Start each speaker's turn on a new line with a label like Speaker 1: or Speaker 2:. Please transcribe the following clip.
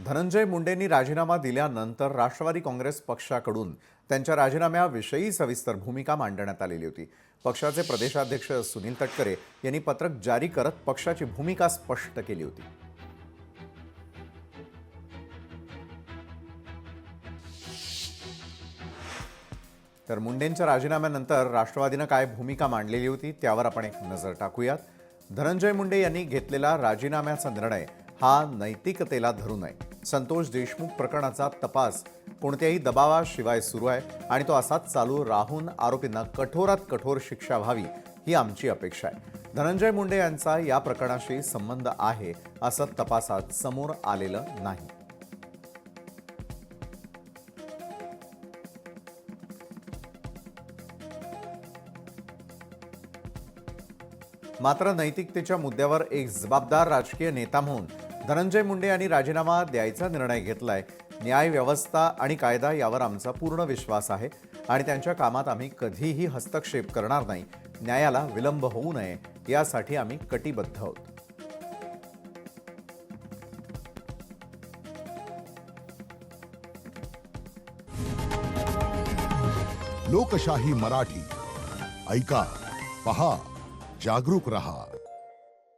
Speaker 1: धनंजय मुंडेंनी राजीनामा दिल्यानंतर राष्ट्रवादी काँग्रेस पक्षाकडून त्यांच्या राजीनाम्याविषयी सविस्तर भूमिका मांडण्यात आलेली होती। पक्षाचे प्रदेशाध्यक्ष सुनील तटकरे यांनी पत्रक जारी करत पक्षाची भूमिका स्पष्ट केली होती। तर मुंडेंच्या राजीनाम्यानंतर राष्ट्रवादीने काय भूमिका मांडलेली होती त्यावर आपण एक नजर टाकूयात। धनंजय मुंडे यांनी घेतलेला राजीनाम्याचा निर्णय हा नैतिकतेला धरून आहे। संतोष देशमुख प्रकरणाचा तपास कोणत्याही दबावाशिवाय सुरू आहे आणि तो असाच चालू राहून आरोपींना कठोरात कठोर शिक्षा व्हावी ही आमची अपेक्षा आहे। धनंजय मुंडे यांचा या प्रकरणाशी संबंध आहे असं तपासात समोर आलेलं नाही। मात्र नैतिकतेच्या मुद्द्यावर एक जबाबदार राजकीय नेता म्हणून धनंजय मुंडे यांनी राजीनामा द्यायचा निर्णय घेतलाय। न्याय व्यवस्था आणि कायदा यावर आमचा पूर्ण विश्वास आहे आणि त्यांच्या कामात आम्ही कधीही हस्तक्षेप करणार नाही। न्यायाला विलंब होऊ नये यासाठी आम्ही कटिबद्ध आहोत।
Speaker 2: लोकशाही मराठी ऐका, पहा, जागरूक रहा।